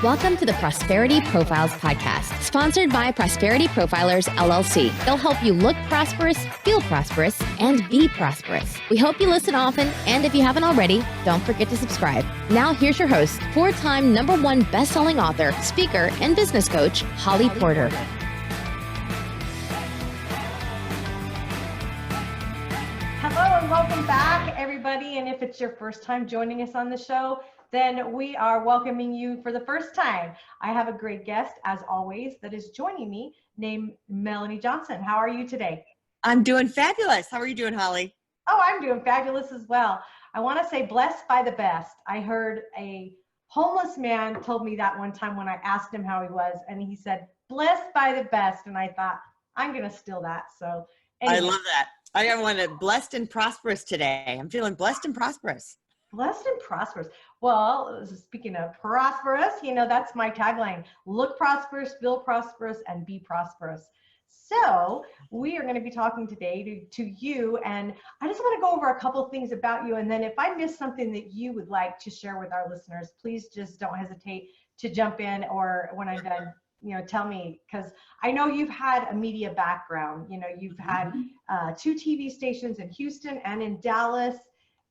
Welcome to the Prosperity Profiles podcast, sponsored by Prosperity Profilers, LLC. They'll help you look prosperous, feel prosperous, and be prosperous. We hope you listen often, and if you haven't already, don't forget to subscribe. Now, here's your host, four-time #1 best-selling author, speaker, and business coach, Holly Porter. Hello and welcome back, everybody. And if it's your first time joining us on the show, then we are welcoming you for the first time. I have a great guest, as always, that is joining me, named Melanie Johnson. How are you today? I'm doing fabulous. How are you doing, Holly? Oh, I'm doing fabulous as well. I want to say blessed by the best. I heard a homeless man told me that one time when I asked him how he was, and he said, blessed by the best. And I thought, I'm going to steal that. So anyway. I love that. I got one blessed and prosperous today. I'm feeling blessed and prosperous. Blessed and prosperous. Well, speaking of prosperous, that's my tagline. Look prosperous, feel prosperous, and be prosperous. So we are going to be talking today to you, and I just want to go over a couple of things about you. And then if I miss something that you would like to share with our listeners, please just don't hesitate to jump in, or when I'm done, tell me, because I know you've had a media background. You've had 2 TV stations in Houston and in Dallas.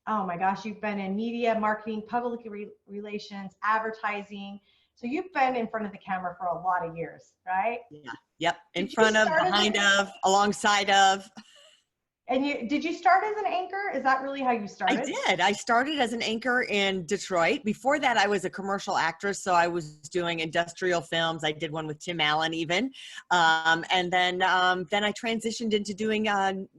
Oh my gosh, you've been in media, marketing, public relations, advertising. So you've been in front of the camera for a lot of years, right? Yeah. Yep. In front of, behind of, alongside of. And did you start as an anchor? Is that really how you started? I did. I started as an anchor in Detroit. Before that, I was a commercial actress. So I was doing industrial films. I did one with Tim Allen even. And then I transitioned into doing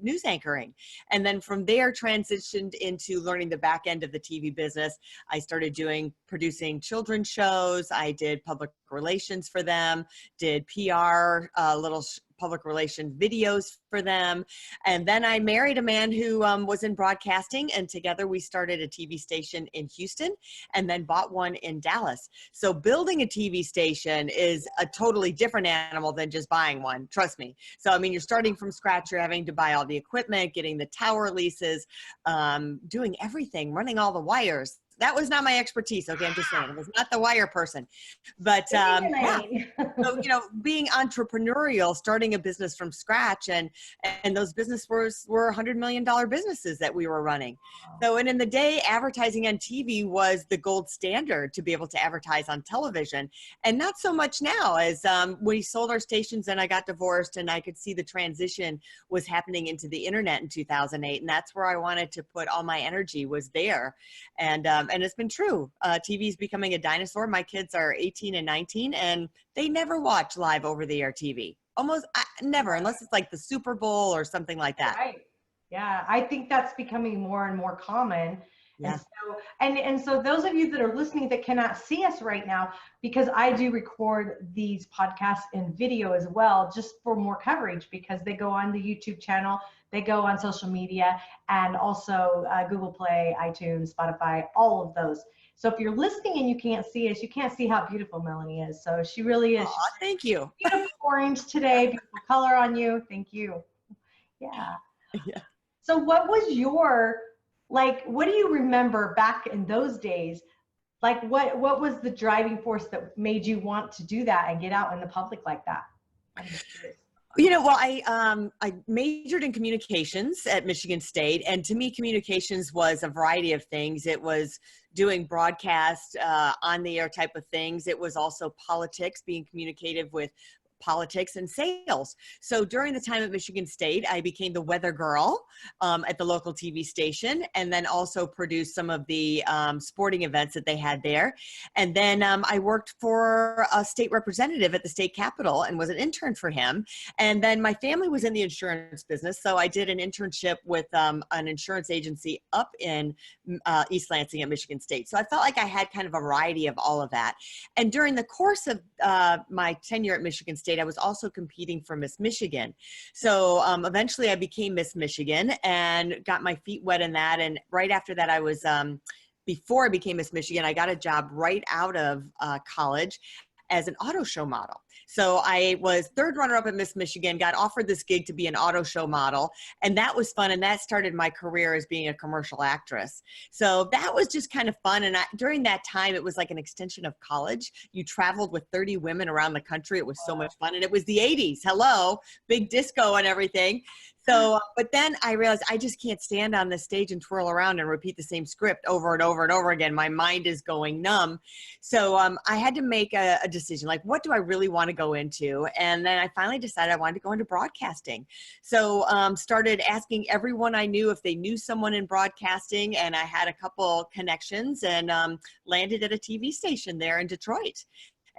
news anchoring. And then from there, transitioned into learning the back end of the TV business. I started producing children's shows. I did public relations for them, did PR, public relation videos for them. And then I married a man who was in broadcasting, and together we started a TV station in Houston and then bought one in Dallas. So building a TV station is a totally different animal than just buying one. Trust me. So, I mean, you're starting from scratch. You're having to buy all the equipment, getting the tower leases, doing everything, running all the wires. That was not my expertise. Okay. I'm just saying I was not the wire person, but, yeah. So, being entrepreneurial, starting a business from scratch, and those businesses were $100 million businesses that we were running. So, and in the day, advertising on TV was the gold standard to be able to advertise on television, and not so much now. As we sold our stations and I got divorced, and I could see the transition was happening into the internet in 2008. And that's where I wanted to put all my energy, was there. And it's been true. TV is becoming a dinosaur. My kids are 18 and 19, and they never watch live over-the-air TV. Almost never, unless it's like the Super Bowl or something like that. Right. Yeah, I think that's becoming more and more common. Yeah. And so those of you that are listening that cannot see us right now, because I do record these podcasts in video as well, just for more coverage, because they go on the YouTube channel, they go on social media, and also Google Play, iTunes, Spotify, all of those. So if you're listening and you can't see us, you can't see how beautiful Melanie is. So she really is. Aw, thank you. Beautiful orange today, beautiful color on you. Thank you. Yeah. Yeah. So what was what do you remember back in those days? Like what was the driving force that made you want to do that and get out in the public like that? I'm just curious. Well, I majored in communications at Michigan State, and to me, communications was a variety of things. It was doing broadcast, on the air type of things. It was also politics, being communicative with politics and sales. So during the time at Michigan State, I became the weather girl at the local TV station, and then also produced some of the sporting events that they had there. And then I worked for a state representative at the state capitol and was an intern for him. And then my family was in the insurance business, so I did an internship with an insurance agency up in East Lansing at Michigan State. So I felt like I had kind of a variety of all of that. And during the course of my tenure at Michigan State, I was also competing for Miss Michigan. So eventually I became Miss Michigan and got my feet wet in that. And right after that, I was, before I became Miss Michigan, I got a job right out of college as an auto show model. So I was third runner-up at Miss Michigan, got offered this gig to be an auto show model, and that was fun, and that started my career as being a commercial actress. So that was just kind of fun, and during that time, it was like an extension of college. You traveled with 30 women around the country. It was so much fun, and it was the 80s. Hello, big disco and everything. So, but then I realized I just can't stand on this stage and twirl around and repeat the same script over and over and over again. My mind is going numb. So I had to make a decision, like, what do I really want to go into? And then I finally decided I wanted to go into broadcasting. So started asking everyone I knew if they knew someone in broadcasting, and I had a couple connections, and landed at a TV station there in Detroit.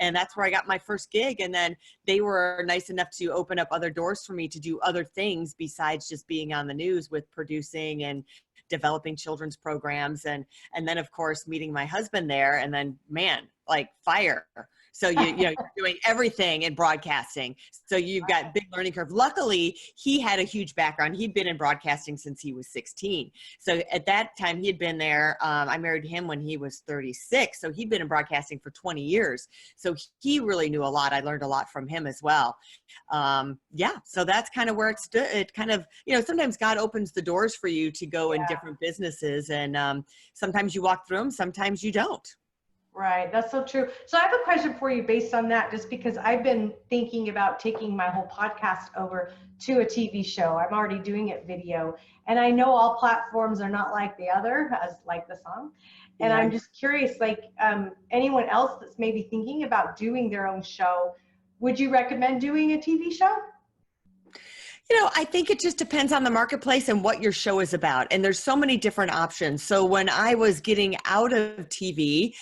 And that's where I got my first gig. And then they were nice enough to open up other doors for me to do other things besides just being on the news, with producing and developing children's programs. And then of course, meeting my husband there, and then, man, like fire. So you're doing everything in broadcasting. So you've got big learning curve. Luckily, he had a huge background. He'd been in broadcasting since he was 16. So at that time, he had been there. I married him when he was 36. So he'd been in broadcasting for 20 years. So he really knew a lot. I learned a lot from him as well. Yeah, so that's kind of where it stood. It kind of, sometimes God opens the doors for you to go in different businesses. And sometimes you walk through them, sometimes you don't. Right. That's so true. So I have a question for you based on that, just because I've been thinking about taking my whole podcast over to a TV show. I'm already doing it video, and I know all platforms are not like the other, as like the song. And I'm just curious, like anyone else that's maybe thinking about doing their own show, would you recommend doing a TV show? I think it just depends on the marketplace and what your show is about. And there's so many different options. So when I was getting out of TV,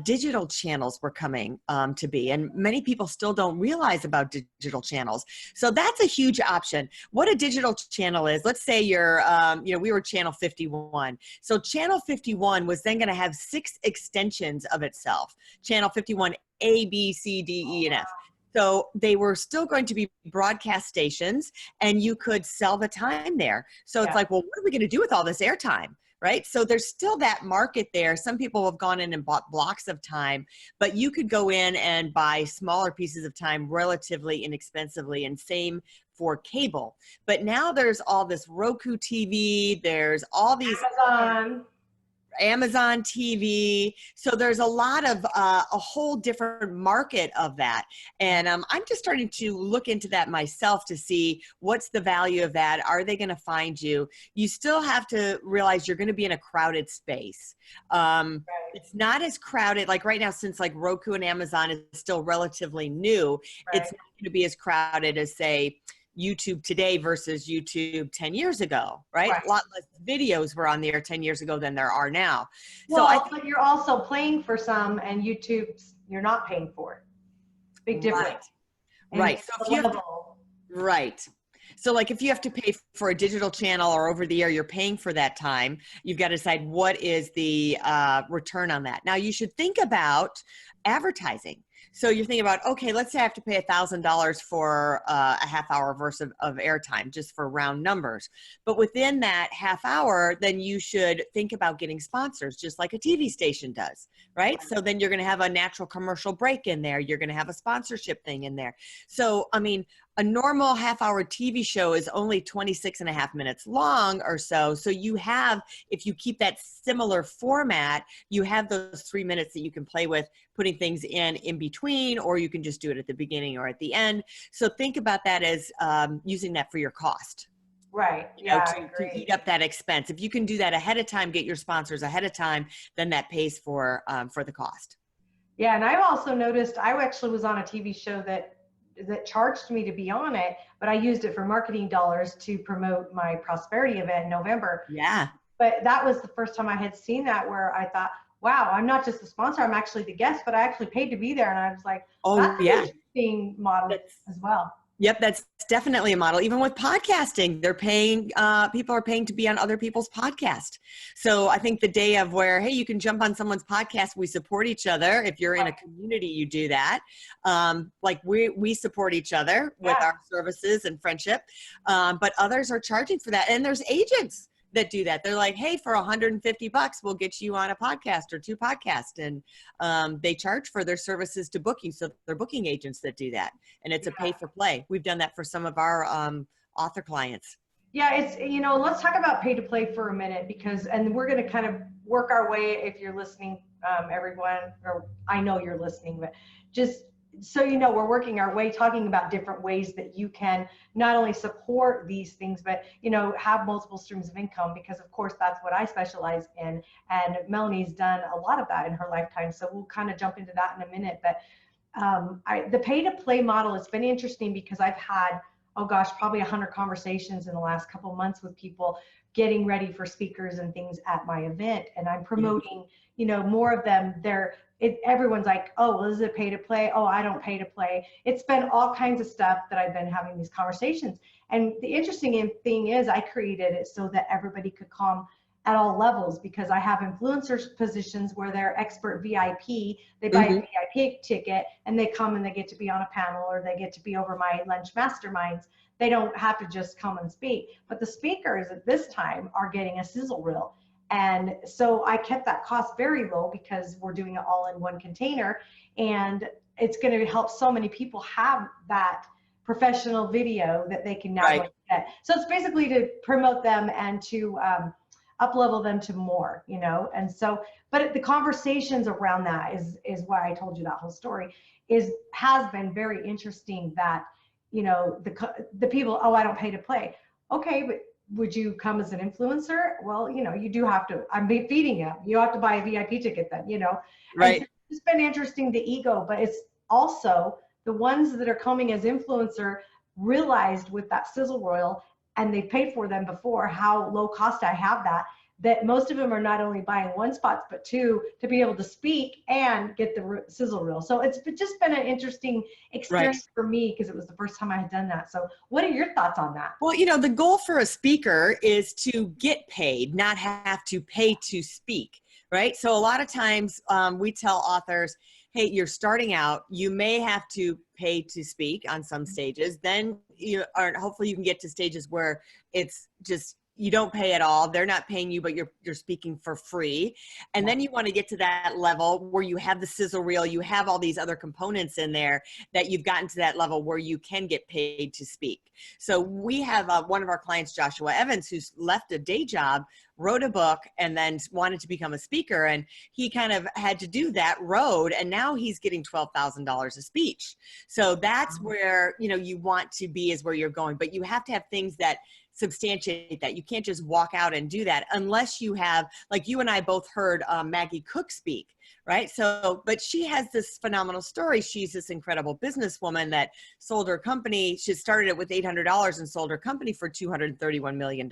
digital channels were coming to be. And many people still don't realize about digital channels. So that's a huge option. What a digital channel is, let's say you're, we were channel 51. So channel 51 was then going to have 6 extensions of itself. Channel 51, A, B, C, D, E, and F. So they were still going to be broadcast stations, and you could sell the time there. So it's like, well, what are we going to do with all this airtime? Right? So there's still that market there. Some people have gone in and bought blocks of time, but you could go in and buy smaller pieces of time relatively inexpensively, and same for cable. But now there's all this Roku TV, there's all these Amazon TV. So there's a lot of a whole different market of that. And I'm just starting to look into that myself to see what's the value of that. Are they going to find you? You still have to realize you're going to be in a crowded space. It's not as crowded, like right now, since like Roku and Amazon is still relatively new, it's not going to be as crowded as, say, YouTube today versus YouTube 10 years ago, right? A lot less videos were on the air 10 years ago than there are now. Well, so but you're also paying for some, and YouTube's, you're not paying for it. Big difference. Right. So if you have So like if you have to pay for a digital channel or over the air, you're paying for that time. You've got to decide what is the return on that. Now you should think about advertising. So you're thinking about, okay, let's say I have to pay $1,000 for a half hour versus of airtime, just for round numbers. But within that half hour, then you should think about getting sponsors, just like a TV station does, right? So then you're going to have a natural commercial break in there. You're going to have a sponsorship thing in there. So, I mean, a normal half-hour TV show is only 26 and a half minutes long or so. So you have, if you keep that similar format, you have those 3 minutes that you can play with, putting things in between, or you can just do it at the beginning or at the end. So think about that as using that for your cost. Right. To eat up that expense. If you can do that ahead of time, get your sponsors ahead of time, then that pays for the cost. Yeah, and I've also noticed, I actually was on a TV show that charged me to be on it, but I used it for marketing dollars to promote my prosperity event in November. Yeah. But that was the first time I had seen that, where I thought, wow, I'm not just the sponsor, I'm actually the guest, but I actually paid to be there. And I was like, oh, that's yeah, an interesting model as well. Yep, that's definitely a model. Even with podcasting, they're paying, people are paying to be on other people's podcast. So I think the day of where, hey, you can jump on someone's podcast, we support each other. If you're in a community, you do that. Like we support each other with our services and friendship, but others are charging for that. And there's agents that do that. They're like, hey, for $150, we'll get you on a podcast or 2 podcasts. And they charge for their services to book you. So they're booking agents that do that. And it's a pay for play. We've done that for some of our author clients. Yeah, it's, let's talk about pay to play for a minute and we're going to kind of work our way, if you're listening, everyone, or I know you're listening, but just so we're working our way, talking about different ways that you can not only support these things, but, have multiple streams of income, because of course that's what I specialize in. And Melanie's done a lot of that in her lifetime. So we'll kind of jump into that in a minute. But the pay to play model has been interesting because I've had, probably 100 conversations in the last couple of months with people getting ready for speakers and things at my event. And I'm promoting, more of them. Everyone's like, oh, well, is it pay to play? Oh, I don't pay to play. It's been all kinds of stuff that I've been having these conversations. And the interesting thing is I created it so that everybody could come at all levels, because I have influencer positions where they're expert VIP. They buy a VIP ticket and they come and they get to be on a panel, or they get to be over my lunch masterminds. They don't have to just come and speak. But the speakers at this time are getting a sizzle reel. And so I kept that cost very low because we're doing it all in one container. And it's going to help so many people have that professional video that they can now get. So it's basically to promote them and to up-level them to more, and so, but the conversations around that is why I told you that whole story has been very interesting. That, the people, oh, I don't pay to play. Okay, but would you come as an influencer? Well, you do have to, I'm feeding you. You have to buy a VIP ticket then, Right. And it's been interesting, the ego, but it's also the ones that are coming as influencer realized with that sizzle reel, and they paid for them before, how low cost I have that most of them are not only buying 1 spot, but 2 to be able to speak and get the sizzle reel. So it's just been an interesting experience for me, because it was the first time I had done that. So what are your thoughts on that? Well, the goal for a speaker is to get paid, not have to pay to speak, right? So a lot of times we tell authors, hey, you're starting out, you may have to pay to speak on some stages. Then hopefully you can get to stages where it's just, you don't pay at all. They're not paying you, but you're speaking for free. And then you want to get to that level where you have the sizzle reel, you have all these other components in there, that you've gotten to that level where you can get paid to speak. So we have one of our clients, Joshua Evans, who's left a day job, wrote a book, and then wanted to become a speaker. And he kind of had to do that road. And now he's getting $12,000 a speech. So that's where, you want to be, is where you're going. But you have to have things that substantiate that. You can't just walk out and do that unless you have, like you and I both heard Maggie Cook speak, right? So, but she has this phenomenal story. She's this incredible businesswoman that sold her company. She started it with $800 and sold her company for $231 million.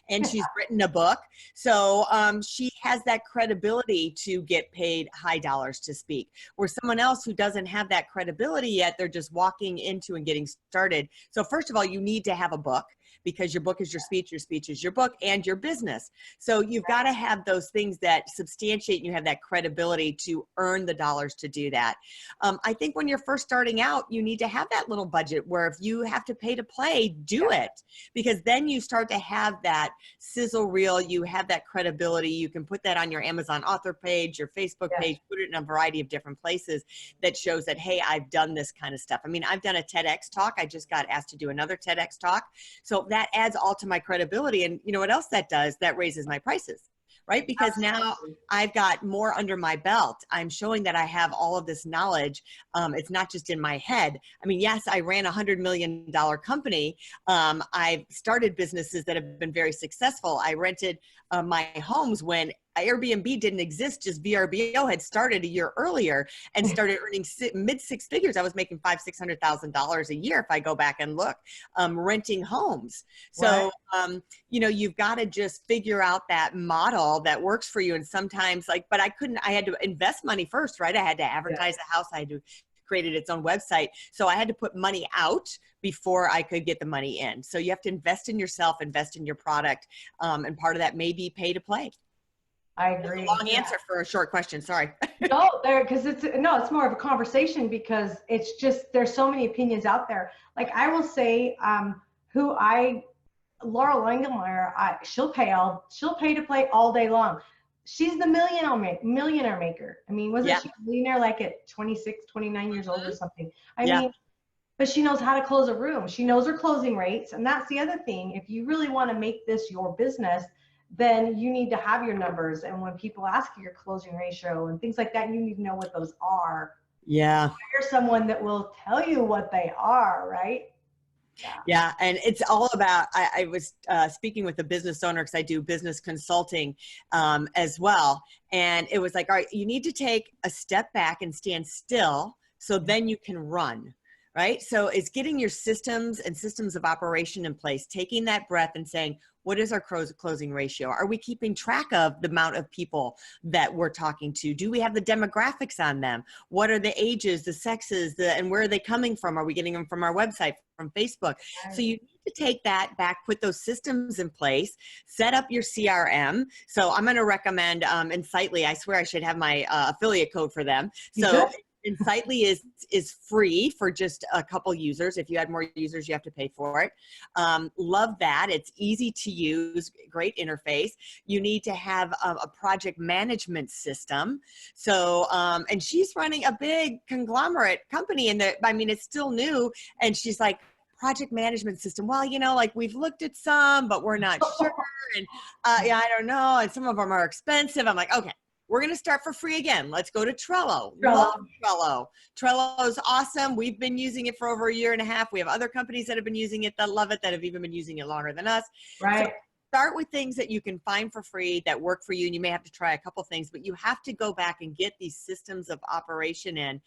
And she's written a book. So she has that credibility to get paid high dollars to speak. Where someone else who doesn't have that credibility yet, they're just walking into and getting started. So first of all, you need to have a book, because your book is your speech is your book, and your business. So you've got to have those things that substantiate, and you have that credibility to earn the dollars to do that. I think when you're first starting out, you need to have that little budget where if you have to pay to play, do it, because then you start to have that sizzle reel, you have that credibility. You can put that on your Amazon author page, your Facebook page, put it in a variety of different places that shows that, hey, I've done this kind of stuff. I mean, I've done a TEDx talk. I just got asked to do another TEDx talk. So that adds all to my credibility. And you know what else that does? That raises my prices, right? Because now I've got more under my belt. I'm showing that I have all of this knowledge. It's not just in my head. I mean, yes, I ran a $100 million company. I've started businesses that have been very successful. I rented my homes when Airbnb didn't exist, just VRBO had started a year earlier and started earning mid 6 figures. I was making $500,000-$600,000 a year if I go back and look, renting homes. So, you've got to just figure out that model that works for you. And sometimes but I had to invest money first, right? I had to advertise the house. I had to create its own website. So I had to put money out before I could get the money in. So you have to invest in yourself, invest in your product. And part of that may be pay to play. I agree. Long answer for a short question. Sorry. No, because it's more of a conversation, because it's just, there's so many opinions out there. Like I will say, who I Laura Langemeyer, she'll pay to play all day long. She's the millionaire maker. I mean, wasn't she a millionaire like at 26, 29 years old or something? I mean, but she knows how to close a room. She knows her closing rates. And that's the other thing. If you really want to make this your business, then you need to have your numbers. And when people ask you your closing ratio and things like that, you need to know what those are. Yeah. Hire someone that will tell you what they are, right? Yeah. And it's all about, I was speaking with a business owner because I do business consulting as well. And it was like, all right, you need to take a step back and stand still so then you can run. Right? So it's getting your systems and systems of operation in place, taking that breath and saying, what is our closing ratio? Are we keeping track of the amount of people that we're talking to? Do we have the demographics on them? What are the ages, the sexes, and where are they coming from? Are we getting them from our website, from Facebook? Right. So you need to take that back, put those systems in place, set up your CRM. So I'm going to recommend Insightly. I swear I should have my affiliate code for them. So Insightly is free for just a couple users. If you add more users, you have to pay for it. Love that. It's easy to use, great interface. You need to have a project management system. So, and she's running a big conglomerate company, and I mean, it's still new. And she's like, project management system. Well, you know, like we've looked at some, but we're not sure. And yeah, I don't know. And some of them are expensive. I'm like, okay. We're going to start for free again. Let's go to Trello. Love Trello. Trello is awesome. We've been using it for over a year and a half. We have other companies that have been using it that love it, that have even been using it longer than us. Right. So start with things that you can find for free that work for you. And you may have to try a couple things, but you have to go back and get these systems of operation in.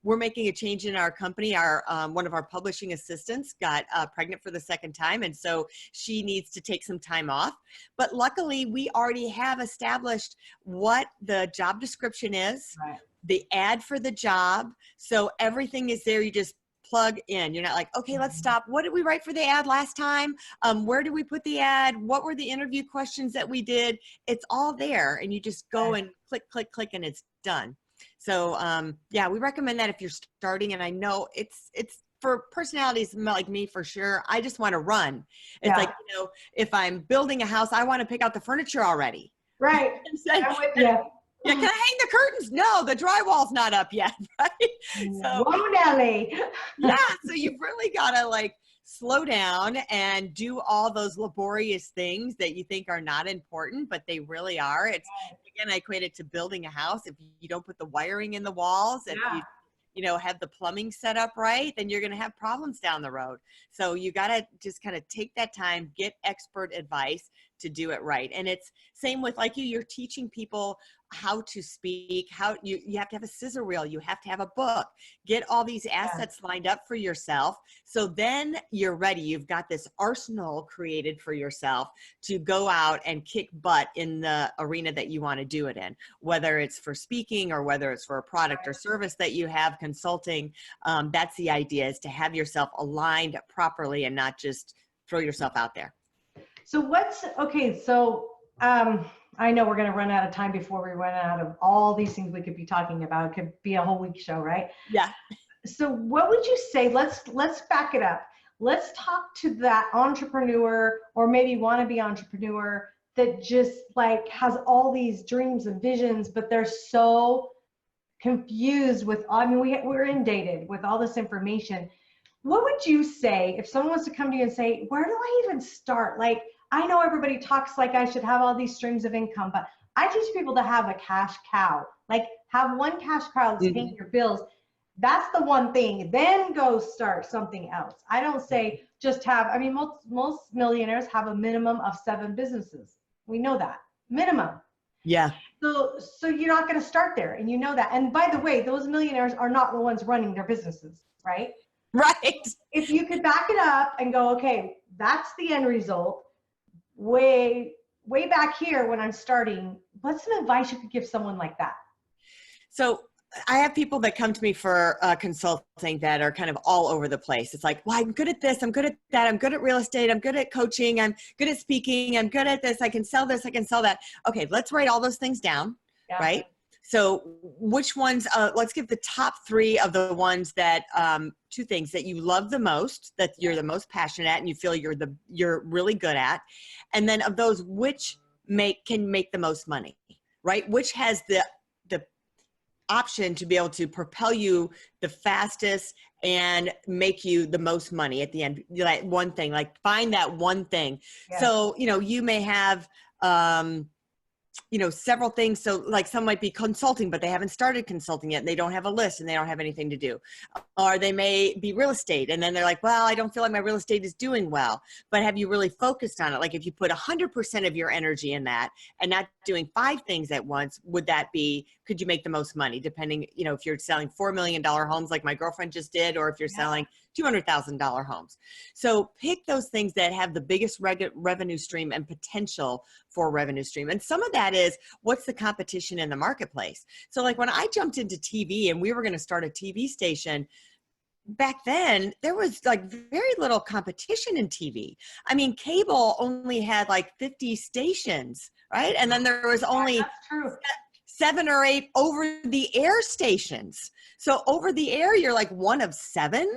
We're making a change in our company. Our one of our publishing assistants got pregnant for the second time. And so she needs to take some time off. But luckily, we already have established what the job description is, the ad for the job. So everything is there. You just plug in. You're not like, okay, let's stop. What did we write for the ad last time? Where did we put the ad? What were the interview questions that we did? It's all there. And you just go and click, click, click, and it's done. So yeah, we recommend that if you're starting. And I know it's for personalities like me, for sure. I just want to run. It's like, you know, if I'm building a house, I want to pick out the furniture already. Right. I'm with you. Yeah, can I hang the curtains? No, the drywall's not up yet, right? So, whoa, Nelly. yeah, so you've really got to like slow down and do all those laborious things that you think are not important, but they really are. It's, again, I equate it to building a house. If you don't put the wiring in the walls, and you know, have the plumbing set up right, then you're going to have problems down the road. So you got to just kind of take that time, get expert advice to do it right. And it's same with like you're teaching people how to speak, how you have to have a scissor reel, you have to have a book, get all these assets lined up for yourself. So then you're ready. You've got this arsenal created for yourself to go out and kick butt in the arena that you want to do it in, whether it's for speaking or whether it's for a product or service that you have consulting. That's the idea, is to have yourself aligned properly and not just throw yourself out there. So so I know we're going to run out of time before we run out of all these things we could be talking about. It could be a whole week show, right? Yeah. So what would you say? Let's back it up. Let's talk to that entrepreneur or maybe wannabe entrepreneur that just like has all these dreams and visions, but they're so confused with, I mean, we're inundated with all this information. What would you say if someone wants to come to you and say, where do I even start? Like, I know everybody talks like I should have all these streams of income, but I teach people to have a cash cow. Like, have one cash cow that's paying your bills. That's the one thing. Then go start something else. I don't say just have, I mean, most millionaires have a minimum of 7 businesses. We know that. Minimum. Yeah. So you're not going to start there, and you know that. And by the way, those millionaires are not the ones running their businesses, right? Right. If you could back it up and go, okay, that's the end result. Way back here when I'm starting, what's some advice you could give someone like that? So I have people that come to me for consulting that are kind of all over the place. It's like, well, I'm good at this. I'm good at that. I'm good at real estate. I'm good at coaching. I'm good at speaking. I'm good at this. I can sell this. I can sell that. Okay, let's write all those things down, right? So which ones, let's give the top 3 of the ones that, 2 things that you love the most, that you're the most passionate at and you feel you're really good at. And then of those, which can make the most money, right? Which has the option to be able to propel you the fastest and make you the most money at the end. That one thing, like find that one thing. Yeah. So, you may have, several things. So like some might be consulting, but they haven't started consulting yet. And they don't have a list and they don't have anything to do. Or they may be real estate. And then they're like, well, I don't feel like my real estate is doing well, but have you really focused on it? Like if you put 100% of your energy in that and not doing 5 things at once, could you make the most money? Depending, if you're selling $4 million homes like my girlfriend just did, or if you're selling $200,000 homes. So pick those things that have the biggest revenue stream and potential for revenue stream. And some of that is, what's the competition in the marketplace? So like when I jumped into TV and we were going to start a TV station, back then there was like very little competition in TV. I mean, cable only had like 50 stations, right? And then there was only 7 or 8 over the air stations. So over the air, you're like one of 7.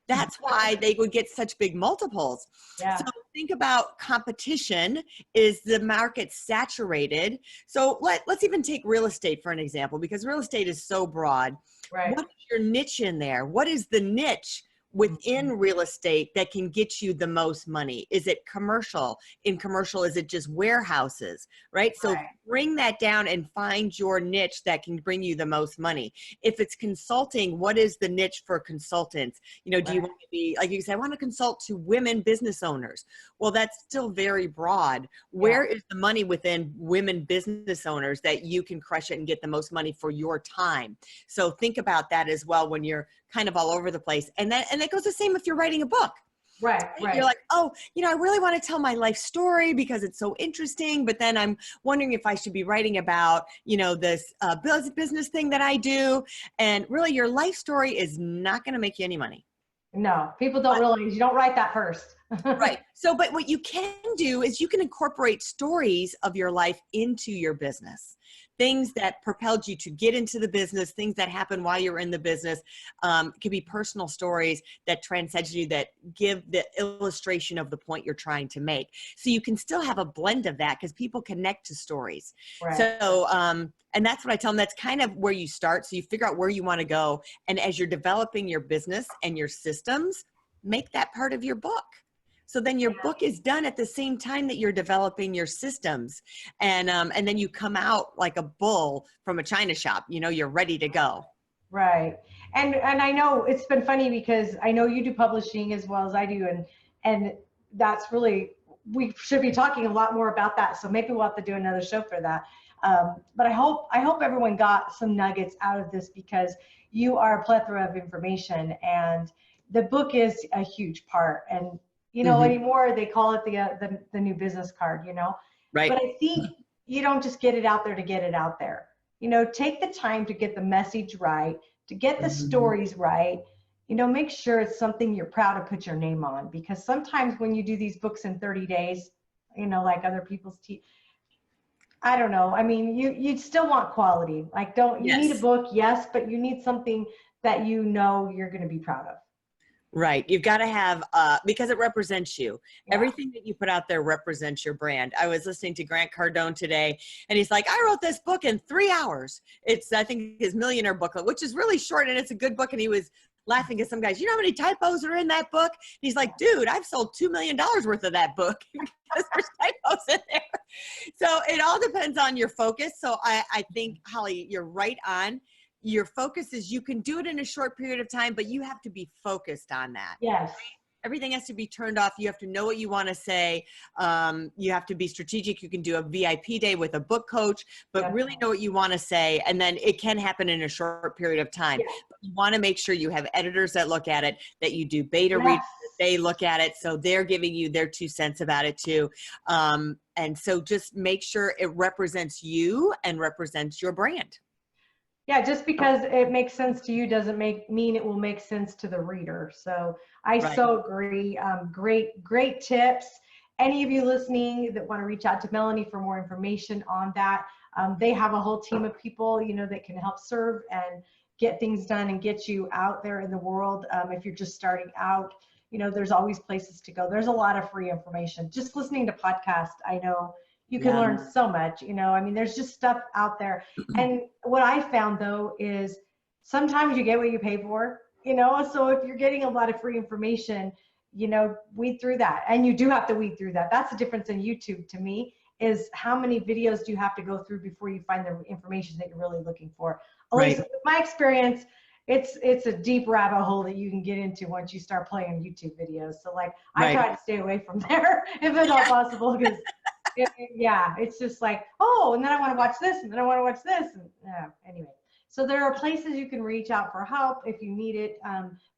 That's why they would get such big multiples. Yeah. So think about competition. Is the market saturated? So let's even take real estate for an example, because real estate is so broad. Right. What is your niche in there? What is the niche within real estate that can get you the most money? Is it commercial? In commercial, is it just warehouses, right? So bring that down and find your niche that can bring you the most money. If it's consulting, what is the niche for consultants? Do you want to be, like you say, I want to consult to women business owners. Well, that's still very broad. Where is the money within women business owners that you can crush it and get the most money for your time? So think about that as well when you're kind of all over the place. And that goes the same if you're writing a book. Right. You're like, oh, I really want to tell my life story because it's so interesting, but then I'm wondering if I should be writing about, this business thing that I do. And really your life story is not going to make you any money. No, people don't realize you don't write that first. Right. So, but what you can do is you can incorporate stories of your life into your business. Things that propelled you to get into the business, things that happen while you're in the business. It could be personal stories that transcend you, that give the illustration of the point you're trying to make. So you can still have a blend of that because people connect to stories. Right. So, and that's what I tell them. That's kind of where you start. So you figure out where you want to go. And as you're developing your business and your systems, make that part of your book. So then your book is done at the same time that you're developing your systems. And then you come out like a bull from a china shop, you're ready to go. Right. And I know it's been funny because I know you do publishing as well as I do. And that's really, we should be talking a lot more about that. So maybe we'll have to do another show for that. But I hope everyone got some nuggets out of this, because you are a plethora of information and the book is a huge part. And anymore they call it the new business card, Right. But I think you don't just get it out there to get it out there. Take the time to get the message right, to get the stories right. Make sure it's something you're proud to put your name on, because sometimes when you do these books in 30 days, like other people's I don't know. I mean, you'd still want quality. Like, you need a book, yes, but you need something that you're going to be proud of. Right. You've got to have, because it represents you. Yeah. Everything that you put out there represents your brand. I was listening to Grant Cardone today, and he's like, I wrote this book in 3 hours. It's, I think, his Millionaire booklet, which is really short, and it's a good book. And he was laughing at some guys, how many typos are in that book? And he's like, dude, I've sold $2 million worth of that book because there's typos in there. So it all depends on your focus. So I think, Holly, you're right on. Your focus is, you can do it in a short period of time, but you have to be focused on that. Yes. Everything has to be turned off. You have to know what you want to say. You have to be strategic. You can do a VIP day with a book coach, but really know what you want to say. And then it can happen in a short period of time. Yes. But you want to make sure you have editors that look at it, that you do beta reads, they look at it. So they're giving you their 2 cents about it too. And so just make sure it represents you and represents your brand. Yeah, just because it makes sense to you doesn't mean it will make sense to the reader. So I so agree. Great tips. any of you listening that want to reach out to Melanie for more information on that, they have a whole team of people, you know, that can help serve and get things done and get you out there in the world. If you're just starting out, you know, there's always places to go. There's a lot of free information. Just listening to podcasts, I know you can learn so much, you know, I mean, there's just stuff out there. And what I found though is sometimes you get what you pay for, you know, so if you're getting a lot of free information, you know, weed through that. And you do have to weed through that. That's the difference in YouTube to me, is how many videos do you have to go through before you find the information that you're really looking for. At least with my experience, it's a deep rabbit hole that you can get into once you start playing YouTube videos. So like, I try to stay away from there if at all possible, because it's just like, oh, and then I want to watch this, and then I want to watch this, and anyway. So there are places you can reach out for help if you need it.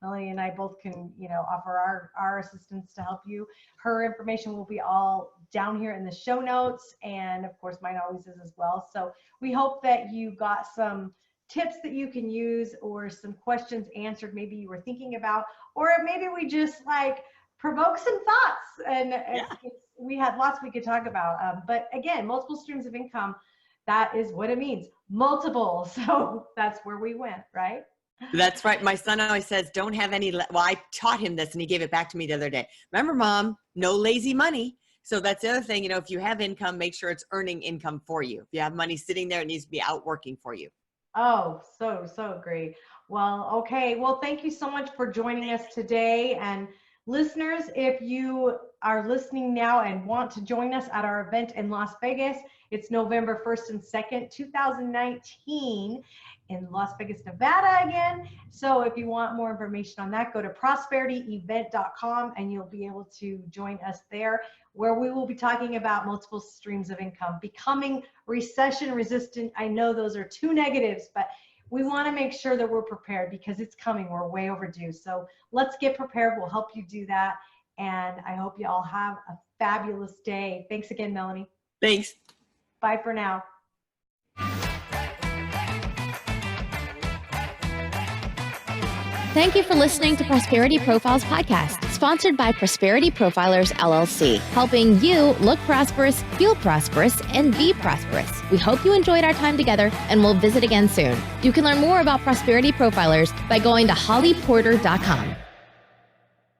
Melanie and I both can, you know, offer our assistance to help you. Her information will be all down here in the show notes, and of course mine always is as well. So we hope that you got some tips that you can use, or some questions answered maybe you were thinking about, or maybe we just like provoke some thoughts, and we had lots we could talk about. But again, multiple streams of income, that is what it means, multiple. So that's where we went, right? That's right. My son always says, don't have any, well, I taught him this and he gave it back to me the other day. Remember, Mom, no lazy money. So that's the other thing, you know, if you have income, make sure it's earning income for you. If you have money sitting there, it needs to be out working for you. Oh, so great. Well, okay. Well, thank you so much for joining us today. And listeners, if you are listening now and want to join us at our event in Las Vegas, it's November 1st and 2nd, 2019 in Las Vegas, Nevada again. So if you want more information on that, go to prosperityevent.com and you'll be able to join us there, where we will be talking about multiple streams of income, becoming recession resistant. I know those are two negatives, but we want to make sure that we're prepared because it's coming. We're way overdue. So let's get prepared. We'll help you do that. And I hope you all have a fabulous day. Thanks again, Melanie. Thanks. Bye for now. Thank you for listening to Prosperity Profiles Podcast, sponsored by Prosperity Profilers, LLC, helping you look prosperous, feel prosperous, and be prosperous. We hope you enjoyed our time together, and we'll visit again soon. You can learn more about Prosperity Profilers by going to hollyporter.com.